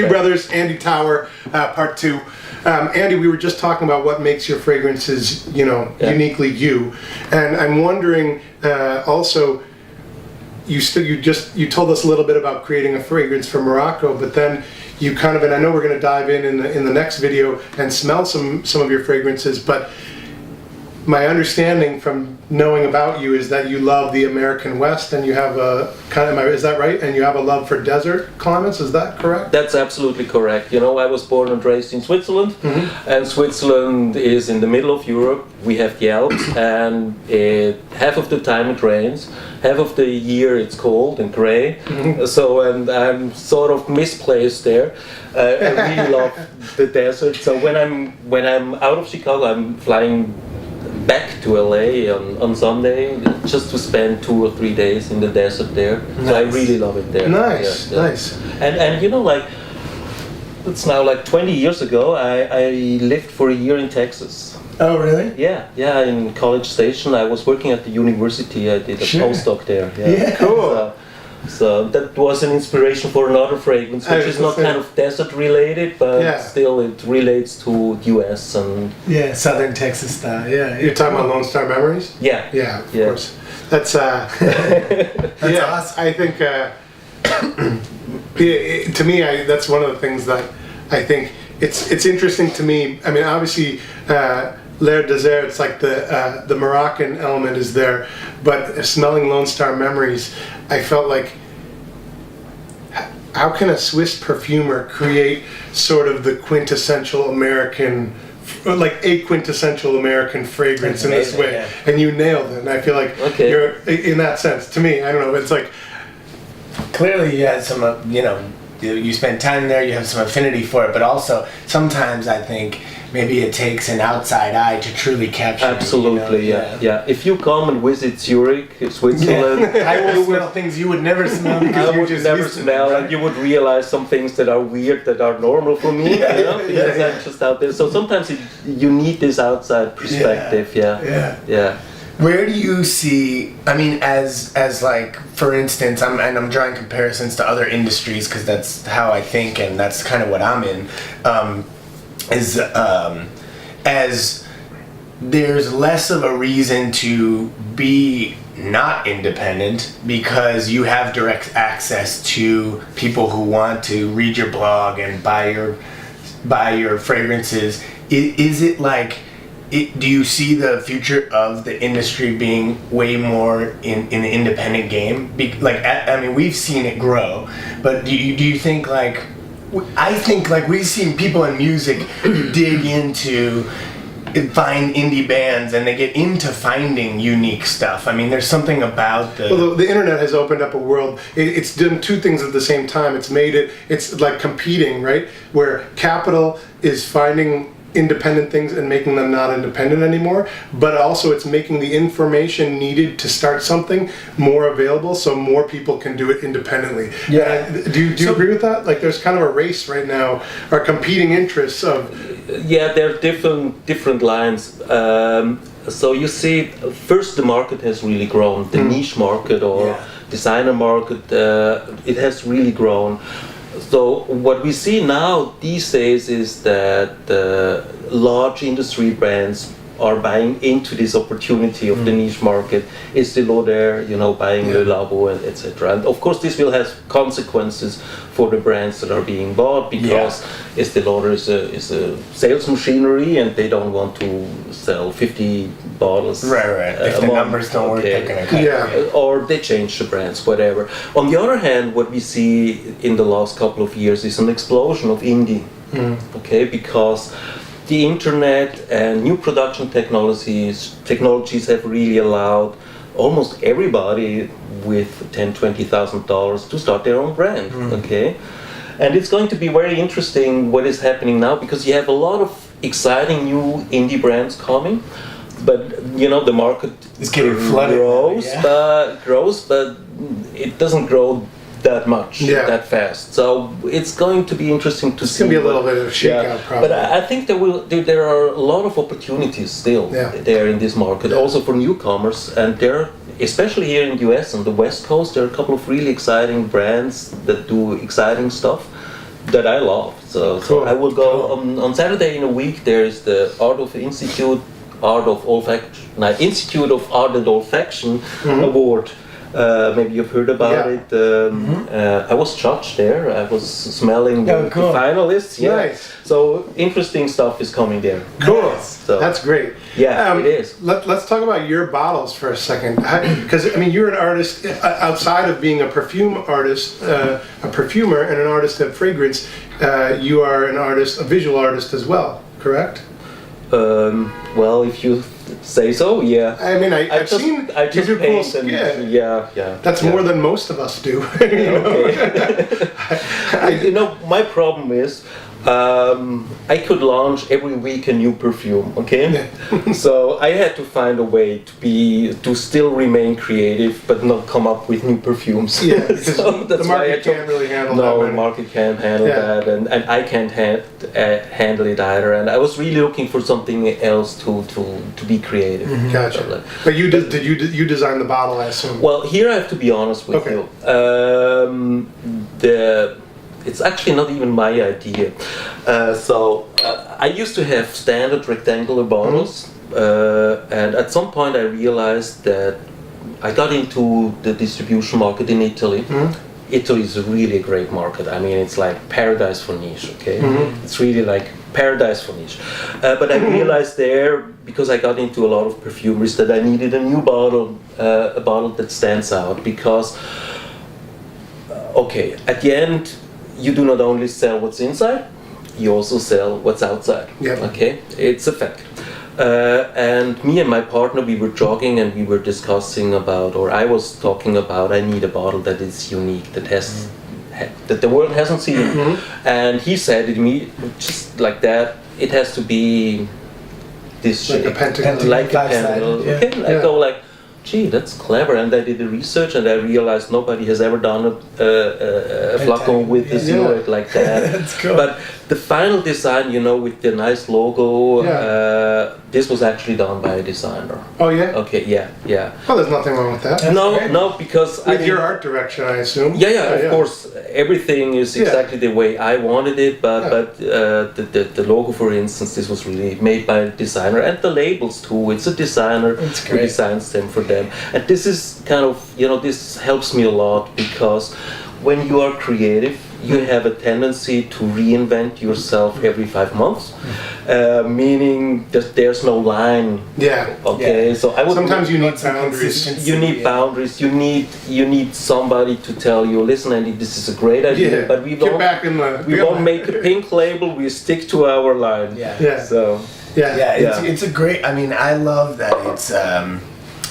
Two brothers, Andy Tauer, part 2. Andy, we were just talking about what makes your fragrances, uniquely you, and I'm wondering also. You told us a little bit about creating a fragrance for Morocco, but then you kind of, and I know we're going to dive in the next video and smell some of your fragrances, but my understanding from knowing about you is that you love the American West, and you have a is that right? And you have a love for desert climates, is that correct? That's absolutely correct. I was born and raised in Switzerland, and Switzerland is in the middle of Europe. We have the Alps, and half of the time it rains, half of the year it's cold and gray. So, and I'm sort of misplaced there. I really love the desert. So when I'm out of Chicago, I'm flying back to LA on Sunday just to spend 2 or 3 days in the desert there. Nice. So I really love it there. Nice, nice. And it's now like 20 years ago. I lived for a year in Texas. Oh, really? Yeah, in College Station. I was working at the university. I did a postdoc there. Yeah, cool. So that was an inspiration for another fragrance, which is not kind of desert related, but still it relates to US and southern Texas style. Yeah, you're talking about Lone Star Memories. Yeah, of course. That's that's awesome. I think to me, that's one of the things that I think it's interesting to me. I mean, obviously. L'air Desert, it's like the Moroccan element is there, but smelling Lone Star Memories, I felt like, how can a Swiss perfumer create sort of the quintessential American, like a quintessential American fragrance in this way? And you nailed it, and I feel like you're, in that sense, to me, I don't know, it's like... Clearly you had some, you spend time there, you have some affinity for it, but also sometimes I think maybe it takes an outside eye to truly capture it. Absolutely, yeah. If you come and visit Zurich, Switzerland, I will smell things you would never smell because I would never smell, and you would realize some things that are weird that are normal for me, because I'm just out there. So sometimes you need this outside perspective, yeah. Where do you see, I mean, as like, for instance, I'm drawing comparisons to other industries because that's how I think and that's kind of what I'm in, as there's less of a reason to be not independent because you have direct access to people who want to read your blog and buy your fragrances. Is it like, do you see the future of the industry being way more in an independent game? I mean, we've seen it grow, but do you think like, I think like we've seen people in music dig into, find indie bands and they get into finding unique stuff. I mean, there's something about the internet has opened up a world. It's done two things at the same time. It's like competing, right? Where capital is finding independent things and making them not independent anymore, but also it's making the information needed to start something more available so more people can do it independently. Do you agree with that? Like there's kind of a race right now, or competing interests of... Yeah, there are different lines. So you see, first the market has really grown, the niche market or designer market, it has really grown. So what we see now these days is that large industry brands are buying into this opportunity of the niche market. Estée Lauder, buying Le Labo, and etc. And of course, this will have consequences for the brands that are being bought because Estée Lauder is a sales machinery, and they don't want to sell 50 bottles. Right. If the numbers don't work, they're gonna cut. Or they change the brands, whatever. On the other hand, what we see in the last couple of years is an explosion of indie. Because the internet and new production technologies have really allowed almost everybody with $10,000-$20,000 to start their own brand. And it's going to be very interesting what is happening now because you have a lot of exciting new indie brands coming, but the market is getting flooded. Grows, but it doesn't grow that much, that fast. So it's going to be interesting to see. It's going to be a little bit of a shakeout, probably. But I think there are a lot of opportunities still there in this market, also for newcomers. And there, especially here in the US on the West Coast, there are a couple of really exciting brands that do exciting stuff. that I love. So Cool. I will go on Saturday in a week. There is the Institute of Art and Olfaction Award. Maybe you've heard about it. I was judged there. I was smelling the finalists. Yeah. Nice. So interesting stuff is coming there. Cool. So That's great. Yeah, it is. Let's talk about your bottles for a second, because I mean, you're an artist outside of being a perfume artist, a perfumer, and an artist of fragrance. You are an artist, a visual artist as well, correct? Well, if you say so, yeah. I mean, I've seen you do cool stuff. Yeah. That's more than most of us do. You know, my problem is I could launch every week a new perfume, okay? So I had to find a way to still remain creative but not come up with new perfumes. Yeah, because so that's the market can't really handle that. No, the market can't handle that, and I can't handle it either. And I was really looking for something else to be creative. Gotcha. But you you design the bottle, I assume? Well, here I have to be honest with you. It's actually not even my idea. I used to have standard rectangular bottles, and at some point I realized that I got into the distribution market in Italy. Italy is really a great market. I mean, it's like paradise for niche, okay? It's really like paradise for niche. But I realized there, because I got into a lot of perfumeries, that I needed a new bottle, a bottle that stands out, because, okay, at the end, you do not only sell what's inside, you also sell what's outside. Okay, it's a fact. And me and my partner, we were jogging and we were discussing about, or I was talking about, I need a bottle that is unique, that has that the world hasn't seen. And he said to me, just like that, it has to be this like shape, a pentacle, like a pentacle. Okay, I go like, gee, that's clever, and I did the research and I realized nobody has ever done a flacon with a silhouette like that. That's cool. But the final design, you know, with the nice logo, this was actually done by a designer. Oh yeah? Okay, yeah. Well, there's nothing wrong with that. No, because with your art direction, I assume. Yeah, of course. Everything is exactly the way I wanted it, but the logo, for instance, this was really made by a designer, and the labels too. It's a designer who designs them for them, and this is kind of, you know, this helps me a lot, because when you are creative, you have a tendency to reinvent yourself every 5 months, meaning that there's no line. Okay. So I would. Sometimes you need boundaries. You need boundaries. You need somebody to tell you, listen, Andy, this is a great idea, but we don't. We won't make a pink label. We stick to our line. So. It's a great. I mean, I love that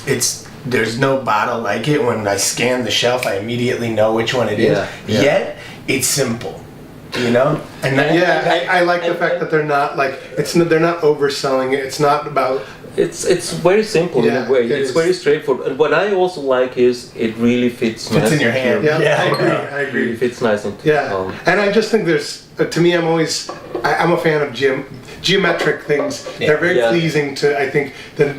it's. There's no bottle like it. When I scan the shelf, I immediately know which one it is. Yet it's simple, you know. And I like the fact that they're not like they're not overselling it. It's not about. It's very simple in a way. It's very straightforward. And what I also like is it really fits nice in your hand. I agree. It fits nice into and I just think there's to me, I'm a fan of geometric things. They're very pleasing to, I think, that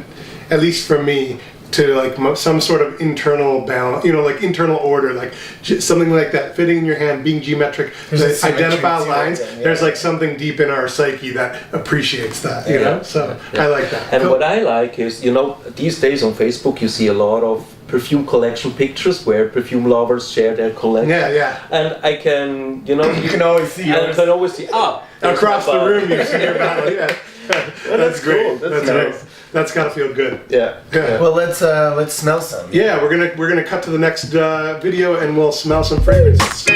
at least for me, to like some sort of internal balance, you know, like internal order, like something like that, fitting in your hand, being geometric, to identify lines. There's like something deep in our psyche that appreciates that, you know. So I like that. And what I like is, you know, these days on Facebook you see a lot of perfume collection pictures where perfume lovers share their collection. And I can, you know, you can always see. I can always see. Across the room, you see your bottle. That's great. Cool. That's nice. That's gotta feel good. Well, let's smell some. We're gonna cut to the next video and we'll smell some fragrances.